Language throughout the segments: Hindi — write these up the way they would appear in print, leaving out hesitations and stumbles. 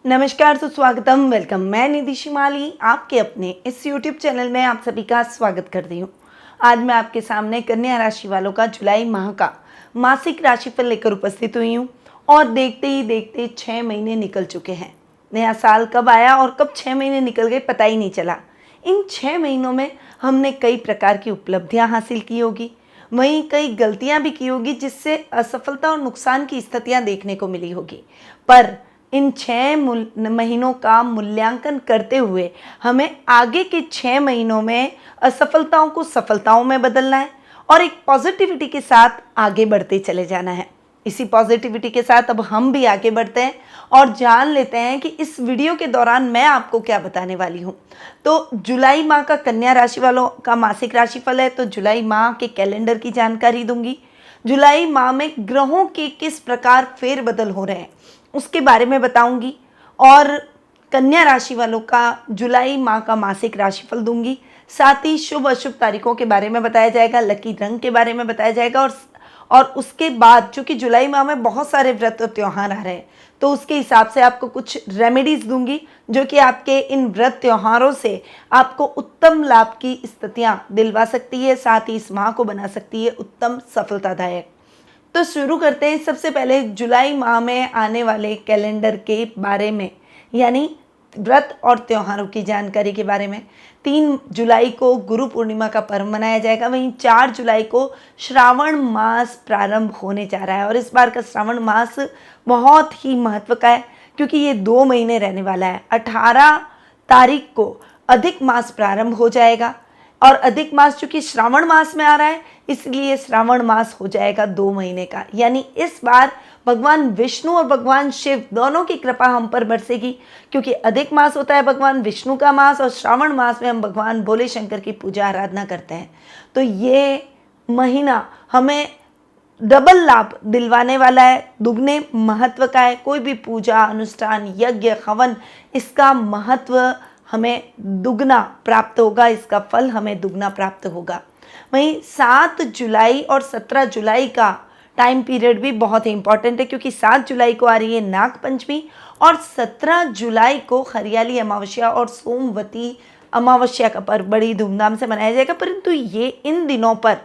नमस्कार, सुस्वागतम, वेलकम। मैं निधि शिमाली आपके अपने इस YouTube चैनल में आप सभी का स्वागत करती हूँ। आज मैं आपके सामने कन्या राशि वालों का जुलाई माह का मासिक राशिफल लेकर उपस्थित हुई हूँ और देखते ही देखते 6 महीने निकल चुके हैं। नया साल कब आया और कब 6 महीने निकल गए पता ही नहीं चला। इन 6 महीनों में हमने कई प्रकार की उपलब्धियाँ हासिल की होगी, वहीं कई गलतियाँ भी की होगी जिससे असफलता और नुकसान की स्थितियाँ देखने को मिली होगी। पर इन 6 महीनों का मूल्यांकन करते हुए हमें आगे के 6 महीनों में असफलताओं को सफलताओं में बदलना है और एक पॉजिटिविटी के साथ आगे बढ़ते चले जाना है। इसी पॉजिटिविटी के साथ अब हम भी आगे बढ़ते हैं और जान लेते हैं कि इस वीडियो के दौरान मैं आपको क्या बताने वाली हूँ। तो जुलाई माह का कन्या राशि वालों का मासिक राशिफल है, तो जुलाई माह के कैलेंडर की जानकारी दूंगी। जुलाई माह में ग्रहों के किस प्रकार फेरबदल हो रहे हैं उसके बारे में बताऊंगी और कन्या राशि वालों का जुलाई माह का मासिक राशिफल दूंगी। साथ ही शुभ अशुभ तारीखों के बारे में बताया जाएगा, लकी रंग के बारे में बताया जाएगा और उसके बाद चूंकि जुलाई माह में बहुत सारे व्रत और त्यौहार आ रहे हैं तो उसके हिसाब से आपको कुछ रेमेडीज दूंगी जो कि आपके इन व्रत त्योहारों से आपको उत्तम लाभ की स्थितियां दिलवा सकती है, साथ ही इस माह को बना सकती है उत्तम सफलतादायक। तो शुरू करते हैं। सबसे पहले जुलाई माह में आने वाले कैलेंडर के बारे में, यानी व्रत और त्योहारों की जानकारी के बारे में। 3 जुलाई को गुरु पूर्णिमा का पर्व मनाया जाएगा, वहीं 4 जुलाई को श्रावण मास प्रारंभ होने जा रहा है और इस बार का श्रावण मास बहुत ही महत्व का है क्योंकि ये 2 महीने रहने वाला है। 18 तारीख को अधिक मास प्रारंभ हो जाएगा और अधिक मास चूंकि श्रावण मास में आ रहा है इसलिए श्रावण मास हो जाएगा 2 महीने का। यानी इस बार भगवान विष्णु और भगवान शिव दोनों की कृपा हम पर बरसेगी क्योंकि अधिक मास होता है भगवान विष्णु का मास और श्रावण मास में हम भगवान भोले शंकर की पूजा आराधना करते हैं। तो ये महीना हमें डबल लाभ दिलवाने वाला है, दुगने महत्व का है। कोई भी पूजा अनुष्ठान यज्ञ हवन इसका महत्व हमें दुगना प्राप्त होगा, इसका फल हमें दुगना प्राप्त होगा। वहीं 7 जुलाई और 17 जुलाई का टाइम पीरियड भी बहुत ही इंपॉर्टेंट है क्योंकि 7 जुलाई को आ रही है नाग पंचमी और 17 जुलाई को हरियाली अमावस्या और सोमवती अमावस्या का पर्व बड़ी धूमधाम से मनाया जाएगा। परंतु ये इन दिनों पर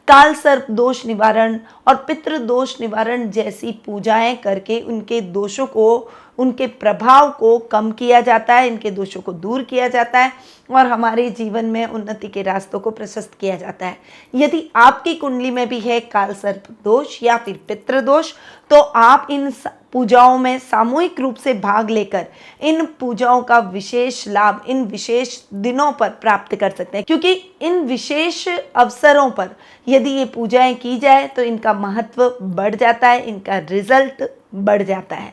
काल सर्प दोष निवारण और पितृ दोष निवारण जैसी पूजाएं करके उनके दोषों को, उनके प्रभाव को कम किया जाता है, इनके दोषों को दूर किया जाता है और हमारे जीवन में उन्नति के रास्तों को प्रशस्त किया जाता है। यदि आपकी कुंडली में भी है काल सर्प दोष या फिर पितृ दोष तो आप इन पूजाओं में सामूहिक रूप से भाग लेकर इन पूजाओं का विशेष लाभ इन विशेष दिनों पर प्राप्त कर सकते हैं क्योंकि इन विशेष अवसरों पर यदि ये पूजाएं की जाए तो इनका महत्व बढ़ जाता है, इनका रिजल्ट बढ़ जाता है।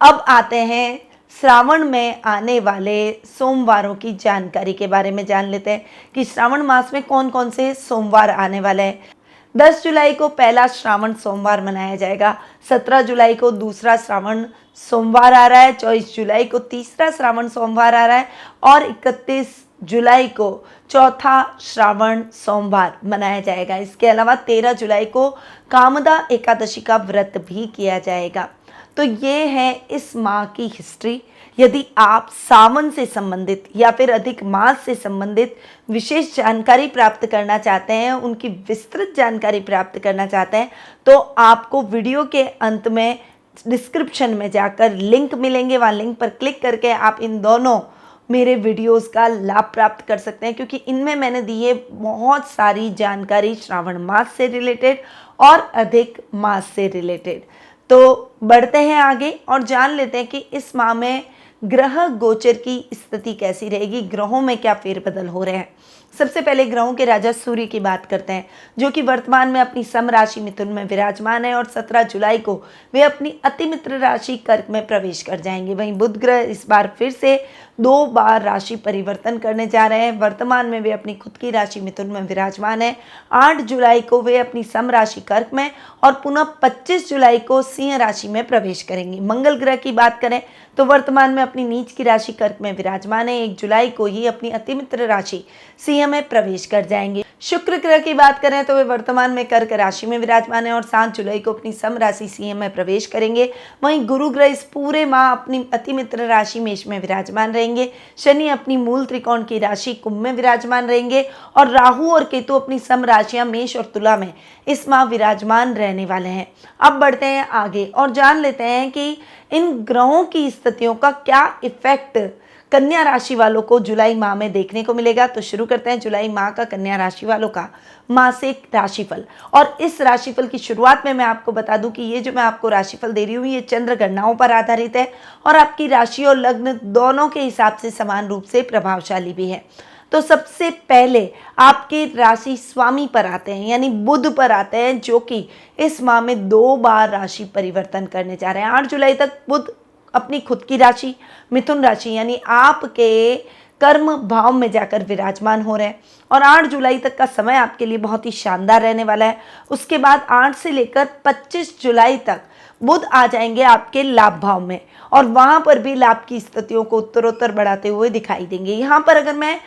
अब आते हैं श्रावण में आने वाले सोमवारों की जानकारी के बारे में जान लेते हैं कि श्रावण मास में कौन कौन से सोमवार आने वाले हैं। 10 जुलाई को पहला श्रावण सोमवार मनाया जाएगा, 17 जुलाई को दूसरा श्रावण सोमवार आ रहा है, 24 जुलाई को तीसरा श्रावण सोमवार आ रहा है और 31 जुलाई को चौथा श्रावण सोमवार मनाया जाएगा। इसके अलावा 13 जुलाई को कामदा एकादशी का व्रत भी किया जाएगा। तो ये है इस माह की हिस्ट्री। यदि आप सावन से संबंधित या फिर अधिक मास से संबंधित विशेष जानकारी प्राप्त करना चाहते हैं, उनकी विस्तृत जानकारी प्राप्त करना चाहते हैं तो आपको वीडियो के अंत में डिस्क्रिप्शन में जाकर लिंक मिलेंगे, वहाँ लिंक पर क्लिक करके आप इन दोनों मेरे वीडियोस का लाभ प्राप्त कर सकते हैं क्योंकि इनमें मैंने दी है बहुत सारी जानकारी श्रावण मास से रिलेटेड और अधिक मास से रिलेटेड। तो बढ़ते हैं आगे और जान लेते हैं कि इस माह में ग्रह गोचर की स्थिति कैसी रहेगी, ग्रहों में क्या फेरबदल हो रहे हैं। सबसे पहले ग्रहों के राजा सूर्य की बात करते हैं जो कि वर्तमान में अपनी सम राशि मिथुन में विराजमान है और 17 जुलाई को वे अपनी अति मित्र राशि कर्क में प्रवेश कर जाएंगे। वहीं बुध ग्रह इस बार फिर से 2 बार राशि परिवर्तन करने जा रहे हैं। वर्तमान में वे अपनी खुद की राशि मिथुन में विराजमान है। 8 जुलाई को वे अपनी सम राशि कर्क में और पुनः 25 जुलाई को सिंह राशि में प्रवेश करेंगे। मंगल ग्रह की बात करें तो वर्तमान में अपनी नीच की राशि कर्क में विराजमान है। 1 जुलाई को ही अपनी अतिमित्र राशि सिंह में प्रवेश कर जाएंगे। शुक्र ग्रह की बात करें तो वे वर्तमान में कर्क राशि में विराजमान है और 7 जुलाई को अपनी सम राशि सिंह में प्रवेश करेंगे। वहीं गुरु ग्रह इस पूरे माह अपनी अतिमित्र राशि मेष में विराजमान रहेंगे। शनि अपनी मूल त्रिकोण की राशि कुंभ में विराजमान रहेंगे और राहु और केतु अपनी सम राशियां मेष और तुला में इस माह विराजमान रहने वाले हैं। अब बढ़ते हैं आगे और जान लेते हैं कि इन ग्रहों की स्थितियों का क्या इफेक्ट कन्या राशि वालों को जुलाई माह में देखने को मिलेगा। तो शुरू करते हैं जुलाई माह का कन्या राशि वालों का मासिक राशिफल। और इस राशिफल की शुरुआत में मैं आपको बता दूं कि ये जो मैं आपको राशिफल दे रही हूँ ये चंद्र गणनाओं पर आधारित है और आपकी राशि और लग्न दोनों के हिसाब से समान रूप से प्रभावशाली भी है। तो सबसे पहले आपके राशि स्वामी पर आते हैं यानी बुध पर आते हैं, जो कि इस माह में 2 बार राशि परिवर्तन करने जा रहे हैं। 8 जुलाई तक बुध अपनी खुद की राशि मिथुन राशि यानी आपके कर्म भाव में जाकर विराजमान हो रहे हैं और 8 जुलाई तक का समय आपके लिए बहुत ही शानदार रहने वाला है। उसके बाद 8 से लेकर 25 जुलाई तक बुध आ जाएंगे आपके लाभ भाव में और वहां पर भी लाभ की स्थितियों को उत्तरोत्तर बढ़ाते हुए दिखाई देंगे। यहाँ पर अगर मैं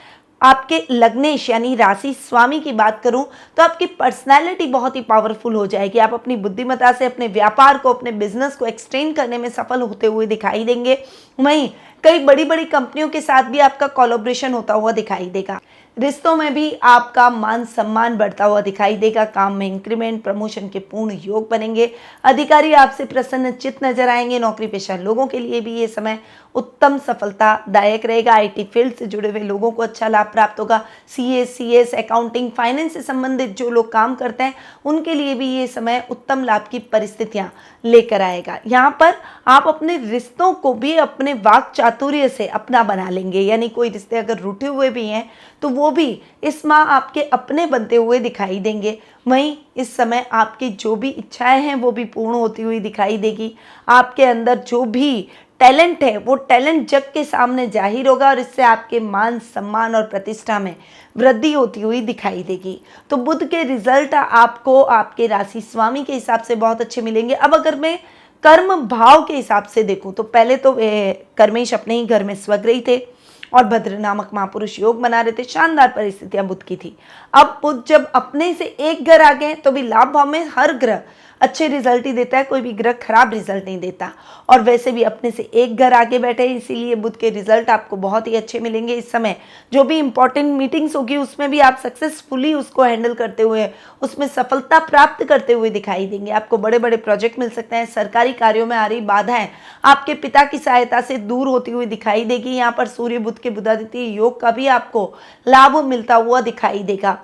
आपके लग्नेश यानी राशि स्वामी की बात करूं तो आपकी पर्सनैलिटी बहुत ही पावरफुल हो जाएगी। आप अपनी बुद्धिमत्ता से अपने व्यापार को अपने बिजनेस को एक्सटेंड करने में सफल होते हुए दिखाई देंगे। वहीं कई बड़ी बड़ी कंपनियों के साथ भी आपका कोलैबोरेशन होता हुआ दिखाई देगा। रिश्तों में भी आपका मान सम्मान बढ़ता हुआ दिखाई देगा। काम में इंक्रीमेंट प्रमोशन के पूर्ण योग बनेंगे। अधिकारी आपसे प्रसन्नचित्त नजर आएंगे। नौकरी पेशा लोगों के लिए भी ये समय उत्तम सफलतादायक रहेगा। आईटी फील्ड से जुड़े हुए लोगों को अच्छा लाभ प्राप्त होगा। सीएस अकाउंटिंग फाइनेंस से संबंधित जो लोग काम करते हैं उनके लिए भी ये समय उत्तम लाभ की परिस्थितियां लेकर आएगा। यहाँ पर आप अपने रिश्तों को भी अपने वाक चातुर्य से अपना बना लेंगे यानी कोई रिश्ते अगर रूठे हुए भी हैं तो वो भी इस माह आपके अपने बनते हुए दिखाई देंगे। वहीं इस समय आपकी जो भी इच्छाएं हैं वो भी पूर्ण होती हुई दिखाई देगी। आपके अंदर जो भी टैलेंट है वो टैलेंट जग के सामने जाहिर होगा और इससे आपके मान सम्मान और प्रतिष्ठा में वृद्धि होती हुई दिखाई देगी। तो बुध के रिजल्ट आपको आपके राशि स्वामी के हिसाब से बहुत अच्छे मिलेंगे। अब अगर मैं कर्म भाव के हिसाब से देखूं तो पहले तो कर्मेश अपने ही घर में स्वग्रही थे और भद्र नामक महापुरुष योग बना रहे थे। शानदार परिस्थितियां बुध की थी। अब बुध जब अपने से एक घर आ गए तो भी लाभ भाव में हर ग्रह अच्छे रिजल्ट ही देता है, कोई भी ग्रह खराब रिजल्ट नहीं देता और वैसे भी अपने से एक घर आगे बैठे हैं, इसीलिए बुध के रिजल्ट आपको बहुत ही अच्छे मिलेंगे। इस समय जो भी इंपॉर्टेंट मीटिंग्स होगी उसमें भी आप सक्सेसफुली उसको हैंडल करते हुए उसमें सफलता प्राप्त करते हुए दिखाई देंगे। आपको बड़े बड़े प्रोजेक्ट मिल सकते हैं। सरकारी कार्यों में आ रही बाधाएं आपके पिता की सहायता से दूर होती हुई दिखाई देगी। यहाँ पर सूर्य बुध के बुधादित्य योग का भी आपको लाभ मिलता हुआ दिखाई देगा।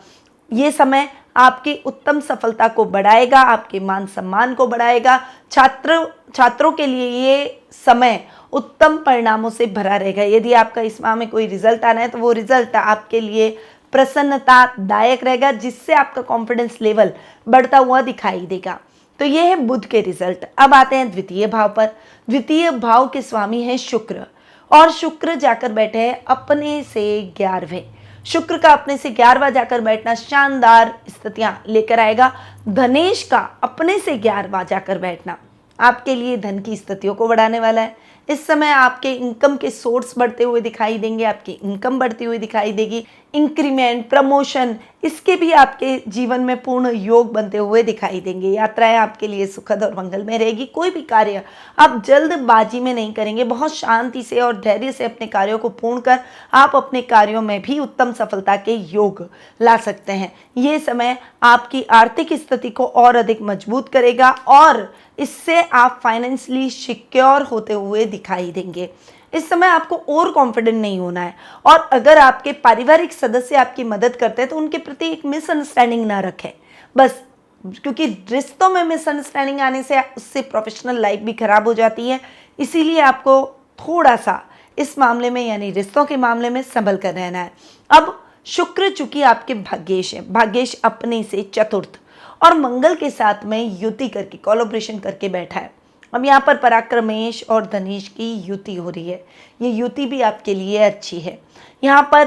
ये समय आपकी उत्तम सफलता को बढ़ाएगा, आपके मान सम्मान को बढ़ाएगा। छात्रों के लिए ये समय उत्तम परिणामों से भरा रहेगा। यदि आपका इस माह में कोई रिजल्ट आना है तो वो रिजल्ट आपके लिए प्रसन्नतादायक रहेगा, जिससे आपका कॉन्फिडेंस लेवल बढ़ता हुआ दिखाई देगा। तो ये है बुध के रिजल्ट। अब आते हैं द्वितीय भाव पर। द्वितीय भाव के स्वामी है शुक्र और शुक्र जाकर बैठे हैं अपने से 11वें। शुक्र का अपने से 11वां जाकर बैठना शानदार स्थितियां लेकर आएगा। धनेश का अपने से 11वां जाकर बैठना आपके लिए धन की स्थितियों को बढ़ाने वाला है। इस समय आपके इनकम के सोर्स बढ़ते हुए दिखाई देंगे, आपकी इनकम बढ़ती हुई दिखाई देगी। इंक्रीमेंट प्रमोशन इसके भी आपके जीवन में पूर्ण योग बनते हुए दिखाई देंगे। यात्राएं आपके लिए सुखद और मंगलमय रहेगी। कोई भी कार्य आप जल्दबाजी में नहीं करेंगे, बहुत शांति से और धैर्य से अपने कार्यों को पूर्ण कर आप अपने कार्यों में भी उत्तम सफलता के योग ला सकते हैं। ये समय आपकी आर्थिक स्थिति को और अधिक मजबूत करेगा और इससे आप फाइनेंशियली सिक्योर होते हुए दिखाई देंगे। इस समय आपको और कॉन्फिडेंट नहीं होना है और अगर आपके पारिवारिक सदस्य आपकी मदद करते हैं तो उनके प्रति एक मिसअंडरस्टैंडिंग ना रखें बस, क्योंकि रिश्तों में मिसअंडरस्टैंडिंग आने से उससे प्रोफेशनल लाइफ भी खराब हो जाती है। इसीलिए आपको थोड़ा सा इस मामले में यानी रिश्तों के मामले में संभल कर रहना है। अब शुक्र चूंकि आपके भाग्येश है, भाग्येश अपने से चतुर्थ और मंगल के साथ में युति करके कोलैबोरेशन करके बैठा है। अब यहाँ पर पराक्रमेश और धनेश की युति हो रही है, ये युति भी आपके लिए अच्छी है। यहाँ पर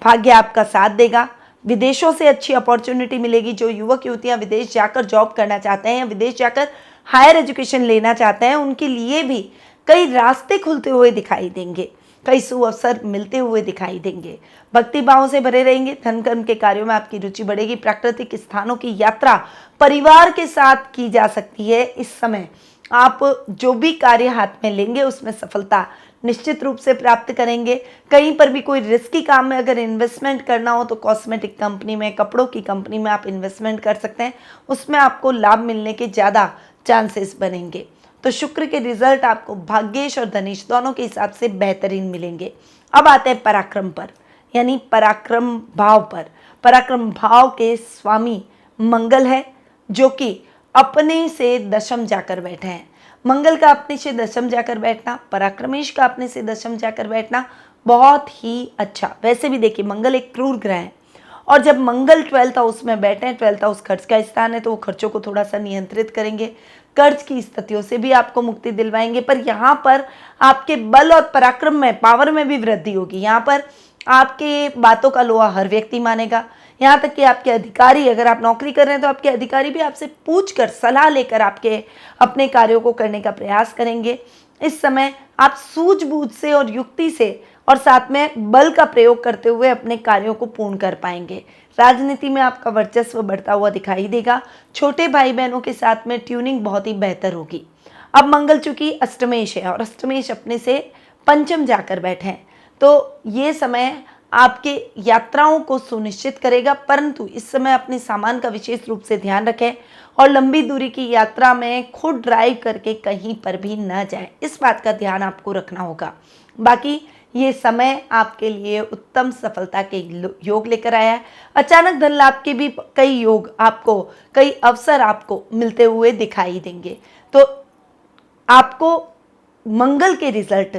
भाग्य आपका साथ देगा, विदेशों से अच्छी अपॉर्चुनिटी मिलेगी। जो युवक युवतियाँ विदेश जाकर जॉब करना चाहते हैं या विदेश जाकर हायर एजुकेशन लेना चाहते हैं, उनके लिए भी कई रास्ते खुलते हुए दिखाई देंगे, कई सुअवसर मिलते हुए दिखाई देंगे। भक्ति भाव से भरे रहेंगे, धन कर्म के कार्यों में आपकी रुचि बढ़ेगी। प्राकृतिक स्थानों की यात्रा परिवार के साथ की जा सकती है। इस समय आप जो भी कार्य हाथ में लेंगे उसमें सफलता निश्चित रूप से प्राप्त करेंगे। कहीं पर भी कोई रिस्की काम में अगर इन्वेस्टमेंट करना हो तो कॉस्मेटिक कंपनी में, कपड़ों की कंपनी में आप इन्वेस्टमेंट कर सकते हैं, उसमें आपको लाभ मिलने के ज़्यादा चांसेस बनेंगे। तो शुक्र के रिजल्ट आपको भाग्येश और धनेश दोनों के हिसाब से बेहतरीन मिलेंगे। अब आते हैं पराक्रम पर, यानी पराक्रम भाव पर। पराक्रम भाव के स्वामी मंगल है, जो कि अपने से दशम जाकर बैठे हैं। मंगल का अपने से दशम जाकर बैठना, पराक्रमेश का अपने से दशम जाकर बैठना बहुत ही अच्छा। वैसे भी देखिए मंगल एक क्रूर ग्रह है, और जब मंगल 12th हाउस में बैठे हैं, 12th हाउस खर्च का स्थान है, तो वो खर्चों को थोड़ा सा नियंत्रित करेंगे, कर्ज की स्थितियों से भी आपको मुक्ति दिलवाएंगे। पर यहाँ पर आपके बल और पराक्रम में, पावर में भी वृद्धि होगी। यहाँ पर आपके बातों का लोहा हर व्यक्ति मानेगा। यहाँ तक कि आपके अधिकारी, अगर आप नौकरी कर रहे हैं तो आपके अधिकारी भी आपसे पूछकर सलाह लेकर आपके अपने कार्यों को करने का प्रयास करेंगे। इस समय आप सूझबूझ से और युक्ति से और साथ में बल का प्रयोग करते हुए अपने कार्यों को पूर्ण कर पाएंगे। राजनीति में आपका वर्चस्व बढ़ता हुआ दिखाई देगा। छोटे भाई बहनों के साथ में ट्यूनिंग बहुत ही बेहतर होगी। अब मंगल चूंकि अष्टमेश है और अष्टमेश अपने से पंचम जाकर बैठे हैं, तो ये समय आपके यात्राओं को सुनिश्चित करेगा, परंतु इस समय अपने सामान का विशेष रूप से ध्यान रखें और लंबी दूरी की यात्रा में खुद ड्राइव करके कहीं पर भी न जाए, इस बात का ध्यान आपको रखना होगा। बाकी ये समय आपके लिए उत्तम सफलता के योग लेकर आया है। अचानक धन लाभ के भी कई योग आपको, कई अवसर आपको मिलते हुए दिखाई देंगे। तो आपको मंगल के रिजल्ट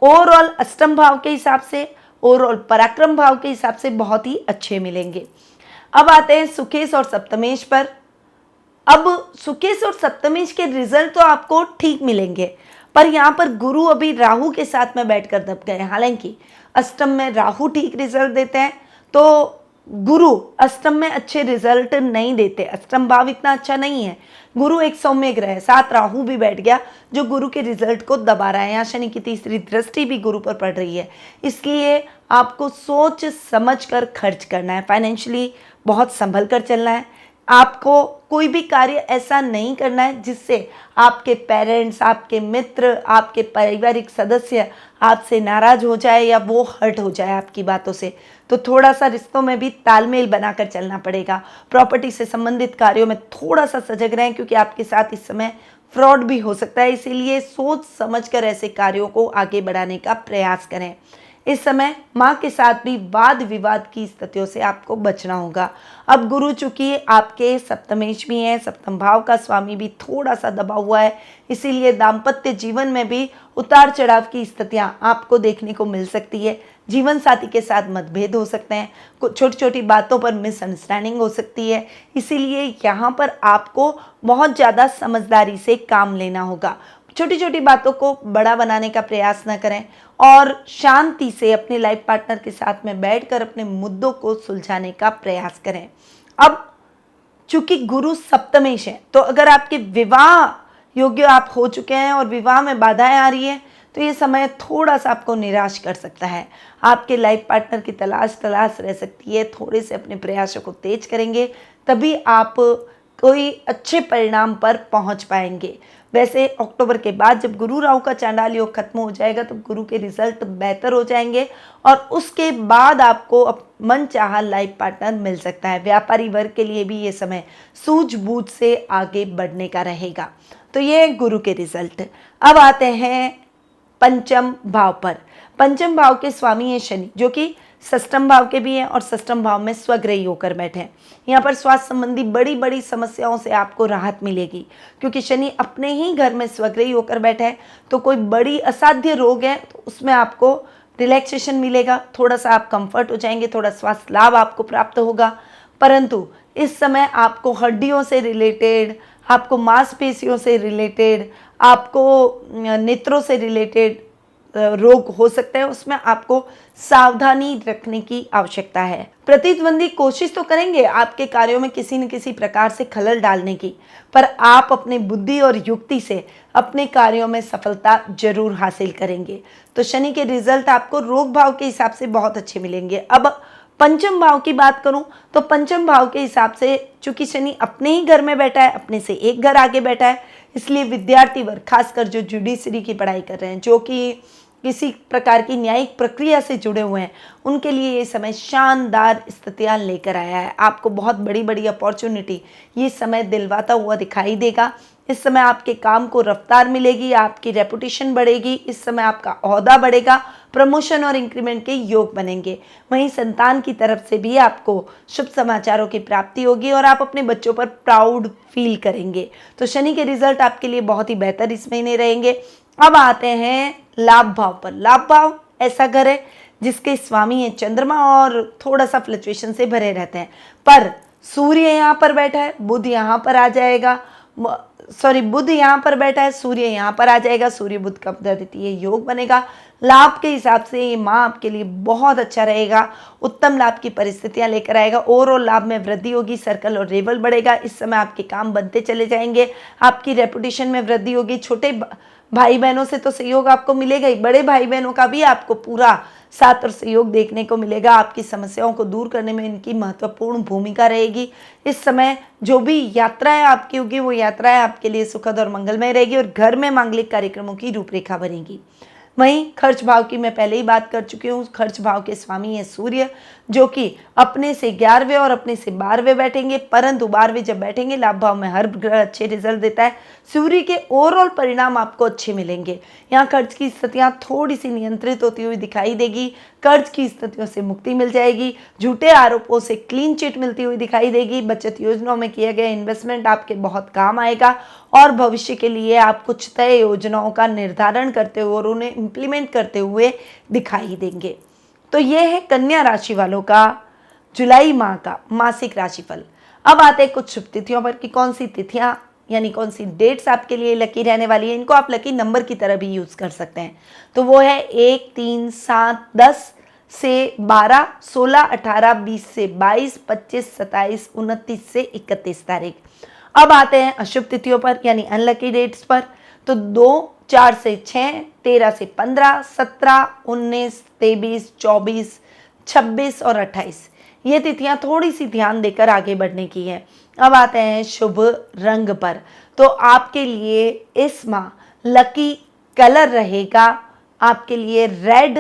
ओवरऑल अष्टम भाव के हिसाब से, ओवरऑल पराक्रम भाव के हिसाब से बहुत ही अच्छे मिलेंगे। अब आते हैं सुकेश और सप्तमेश पर। अब सुकेश और सप्तमेश के रिजल्ट तो आपको ठीक मिलेंगे, पर यहाँ पर गुरु अभी राहु के साथ में बैठकर दब गए। हालांकि अष्टम में राहु ठीक रिजल्ट देते हैं, तो गुरु अष्टम में अच्छे रिजल्ट नहीं देते। अष्टम भाव इतना अच्छा नहीं है। गुरु एक सौम्य ग्रह है, साथ राहु भी बैठ गया जो गुरु के रिजल्ट को दबा रहा है। यहाँ शनि की तीसरी दृष्टि भी गुरु पर पड़ रही है, इसलिए आपको सोच समझ कर खर्च करना है। फाइनेंशियली बहुत संभल कर चलना है। आपको कोई भी कार्य ऐसा नहीं करना है जिससे आपके पेरेंट्स, आपके मित्र, आपके पारिवारिक सदस्य आपसे नाराज हो जाए या वो हर्ट हो जाए आपकी बातों से। तो थोड़ा सा रिश्तों में भी तालमेल बनाकर चलना पड़ेगा। प्रॉपर्टी से संबंधित कार्यों में थोड़ा सा सजग रहें, क्योंकि आपके साथ इस समय फ्रॉड भी हो सकता है। इसीलिए सोच समझकर ऐसे कार्यों को आगे बढ़ाने का प्रयास करें। इस समय माँ के साथ भी वाद विवाद की स्थितियों से आपको बचना होगा। अब गुरु चूंकि आपके सप्तमेश भी हैं, सप्तम भाव का स्वामी भी थोड़ा सा दबा हुआ है, इसीलिए दाम्पत्य जीवन में भी उतार चढ़ाव की स्थितियां आपको देखने को मिल सकती है। जीवन साथी के साथ मतभेद हो सकते हैं, कुछ छोटी छोटी बातों पर मिसअंडरस्टैंडिंग हो सकती है। इसीलिए यहाँ पर आपको बहुत ज़्यादा समझदारी से काम लेना होगा। छोटी छोटी बातों को बड़ा बनाने का प्रयास न करें और शांति से अपने लाइफ पार्टनर के साथ में बैठकर अपने मुद्दों को सुलझाने का प्रयास करें। अब चूंकि गुरु सप्तमेश है, तो अगर आपके विवाह योग्य आप हो चुके हैं और विवाह में बाधाएं आ रही हैं, तो ये समय थोड़ा सा आपको निराश कर सकता है। आपके लाइफ पार्टनर की तलाश रह सकती है। थोड़े से अपने प्रयासों को तेज करेंगे, तभी आप कोई अच्छे परिणाम पर पहुंच पाएंगे। वैसे अक्टूबर के बाद जब गुरु राहु का चांडाल योग खत्म हो जाएगा, तो गुरु के रिजल्ट बेहतर हो जाएंगे और उसके बाद आपको मनचाहा लाइफ पार्टनर मिल सकता है। व्यापारी वर्ग के लिए भी ये समय सूझबूझ से आगे बढ़ने का रहेगा। तो ये गुरु के रिजल्ट। अब आते हैं पंचम भाव पर। पंचम भाव के स्वामी है शनि, जो कि षष्ठम भाव के भी हैं और षष्ठम भाव में स्वग्रही होकर बैठे हैं। यहाँ पर स्वास्थ्य संबंधी बड़ी बड़ी समस्याओं से आपको राहत मिलेगी, क्योंकि शनि अपने ही घर में स्वग्रही होकर बैठे हैं। तो कोई बड़ी असाध्य रोग है तो उसमें आपको रिलैक्सेशन मिलेगा, थोड़ा सा आप कंफर्ट हो जाएंगे, थोड़ा स्वास्थ्य लाभ आपको प्राप्त होगा। परंतु इस समय आपको हड्डियों से रिलेटेड, आपको मांसपेशियों से रिलेटेड, आपको नेत्रों से रिलेटेड रोग हो सकते हैं, उसमें आपको सावधानी रखने की आवश्यकता है। प्रतिद्वंदी कोशिश तो करेंगे आपके कार्यों में किसी न किसी प्रकार से खलल डालने की, पर आप अपनी बुद्धि और युक्ति से अपने कार्यों में सफलता जरूर हासिल करेंगे। तो शनि के रिजल्ट आपको रोग भाव के हिसाब से बहुत अच्छे मिलेंगे। अब पंचम भाव की बात करूं तो पंचम भाव के हिसाब से चूंकि शनि अपने ही घर में बैठा है, अपने से एक घर आगे बैठा है, इसलिए विद्यार्थी वर्ग, खासकर जो जुडिशरी की पढ़ाई कर रहे हैं, जो कि किसी प्रकार की न्यायिक प्रक्रिया से जुड़े हुए हैं, उनके लिए ये समय शानदार स्थितियां लेकर आया है। आपको बहुत बड़ी बड़ी अपॉर्चुनिटी ये समय दिलवाता हुआ दिखाई देगा। इस समय आपके काम को रफ्तार मिलेगी, आपकी रेपुटेशन बढ़ेगी, इस समय आपका ओहदा बढ़ेगा, प्रमोशन और इंक्रीमेंट के योग बनेंगे। वहीं संतान की तरफ से भी आपको शुभ समाचारों की प्राप्ति होगी और आप अपने बच्चों पर प्राउड फील करेंगे। तो शनि के रिजल्ट आपके लिए बहुत ही बेहतर इस महीने रहेंगे। अब आते हैं लाभ भाव पर। लाभ भाव ऐसा घर है जिसके स्वामी है चंद्रमा और थोड़ा सा फ्लक्चुएशन से भरे रहते हैं, पर सूर्य यहाँ पर बैठा है, बुध यहाँ पर आ जाएगा, बुध यहाँ पर बैठा है, सूर्य यहाँ पर आ जाएगा, सूर्य बुध का द्वितीय योग बनेगा। लाभ के हिसाब से ये माह आपके लिए बहुत अच्छा रहेगा, उत्तम लाभ की परिस्थितियां लेकर आएगा। ओवरऑल लाभ में वृद्धि होगी, सर्कल और लेवल बढ़ेगा। इस समय आपके काम बनते चले जाएंगे, आपकी रेपुटेशन में वृद्धि होगी। छोटे भाई बहनों से तो सहयोग आपको मिलेगा ही, बड़े भाई बहनों का भी आपको पूरा साथ और सहयोग देखने को मिलेगा। आपकी समस्याओं को दूर करने में इनकी महत्वपूर्ण भूमिका रहेगी। इस समय जो भी यात्राएं आपकी होगी वो यात्राएं आपके लिए सुखद और मंगलमय रहेगी और घर में मांगलिक कार्यक्रमों की रूपरेखा बनेगी। वहीं खर्च भाव की मैं पहले ही बात कर चुकी हूँ। खर्च भाव के स्वामी है सूर्य, जो कि अपने से 11वें और अपने से 12वें बैठेंगे, परंतु 12वें जब बैठेंगे लाभ भाव में हर ग्रह अच्छे रिजल्ट देता है। सूर्य के ओवरऑल परिणाम आपको अच्छे मिलेंगे। यहाँ खर्च की स्थितियाँ थोड़ी सी नियंत्रित होती हुई दिखाई देगी, कर्ज की स्थितियों से मुक्ति मिल जाएगी, झूठे आरोपों से क्लीन चिट मिलती हुई दिखाई देगी। बचत योजनाओं में किया गया इन्वेस्टमेंट आपके बहुत काम आएगा और भविष्य के लिए आप कुछ तय योजनाओं का निर्धारण करते हुए और उन्हें इम्प्लीमेंट करते हुए दिखाई देंगे। तो ये है कन्या राशि वालों का जुलाई माह का मासिक राशिफल। अब आते हैं कुछ शुभ तिथियों पर कि कौन सी तिथियां यानी कौन सी डेट्स आपके लिए लकी रहने वाली है। इनको आप लकी नंबर की तरह भी यूज कर सकते हैं। तो वो है 1, 3, 7, 10 से 12, 16, 18, 20 से 22, 25, 27, 29 से 31 तारीख। अब आते हैं अशुभ तिथियों पर यानी अनलकी डेट्स पर। तो 2, 4 से 6, 13 से 15, 17, 19, 23, 24, 26 और 28 ये तिथियां थोड़ी सी ध्यान देकर आगे बढ़ने की है। अब आते हैं शुभ रंग पर। तो आपके लिए इस माह लकी कलर रहेगा आपके लिए रेड,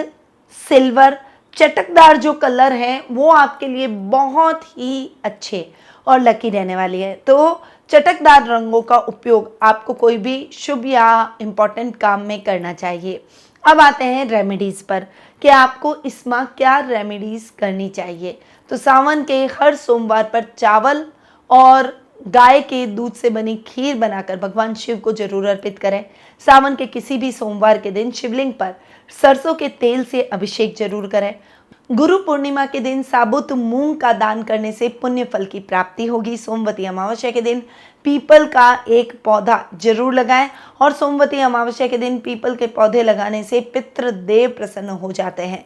सिल्वर, चटकदार जो कलर हैं वो आपके लिए बहुत ही अच्छे और लकी रहने वाली है। तो चटकदार रंगों का उपयोग आपको कोई भी शुभ या इम्पोर्टेंट काम में करना चाहिए। अब आते हैं रेमेडीज पर कि आपको इस माह क्या रेमेडीज करनी चाहिए। तो सावन के हर सोमवार पर चावल और गाय के दूध से बनी खीर बनाकर भगवान शिव को जरूर अर्पित करें। सावन के किसी भी सोमवार के दिन शिवलिंग पर सरसों के तेल से अभिषेक जरूर करें। गुरु पूर्णिमा के दिन साबुत मूंग का दान करने से पुण्य फल की प्राप्ति होगी। सोमवती अमावस्या के दिन पीपल का एक पौधा जरूर लगाएं और सोमवती अमावस्या के दिन पीपल के पौधे लगाने से पितृदेव प्रसन्न हो जाते हैं।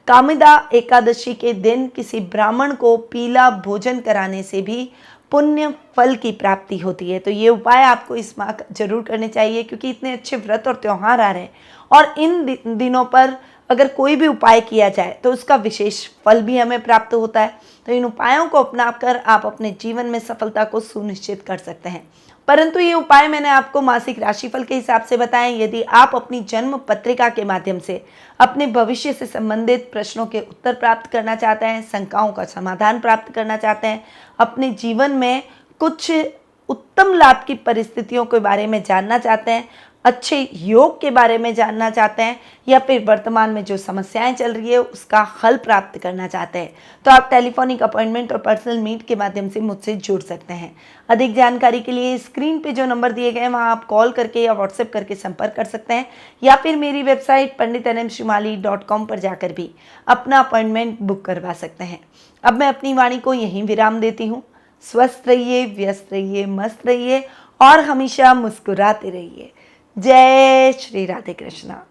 कामिदा एकादशी के दिन किसी ब्राह्मण को पीला भोजन कराने से भी पुण्य फल की प्राप्ति होती है। तो ये उपाय आपको इस माह जरूर करने चाहिए क्योंकि इतने अच्छे व्रत और त्यौहार आ रहे हैं और इन दिनों पर अगर कोई भी उपाय किया जाए तो उसका विशेष फल भी हमें प्राप्त होता है। तो इन उपायों को अपनाकर आप अपने जीवन में सफलता को सुनिश्चित कर सकते हैं। परंतु ये उपाय मैंने आपको मासिक राशिफल के हिसाब से बताएं। यदि आप अपनी जन्म पत्रिका के माध्यम से अपने भविष्य से संबंधित प्रश्नों के उत्तर प्राप्त करना चाहते हैं, शंकाओं का समाधान प्राप्त करना चाहते हैं, अपने जीवन में कुछ उत्तम लाभ की परिस्थितियों के बारे में जानना चाहते हैं, अच्छे योग के बारे में जानना चाहते हैं या फिर वर्तमान में जो समस्याएं चल रही है उसका हल प्राप्त करना चाहते हैं, तो आप टेलीफोनिक अपॉइंटमेंट और पर्सनल मीट के माध्यम से मुझसे जुड़ सकते हैं। अधिक जानकारी के लिए स्क्रीन पे जो नंबर दिए गए हैं वहाँ आप कॉल करके या व्हाट्सएप करके संपर्क कर सकते हैं या फिर मेरी वेबसाइट panditnmshimali.com पर जाकर भी अपना अपॉइंटमेंट बुक करवा सकते हैं। अब मैं अपनी वाणी को यहीं विराम देती हूँ। स्वस्थ रहिए, व्यस्त रहिए, मस्त रहिए और हमेशा मुस्कुराते रहिए। जय श्री राधे कृष्णा।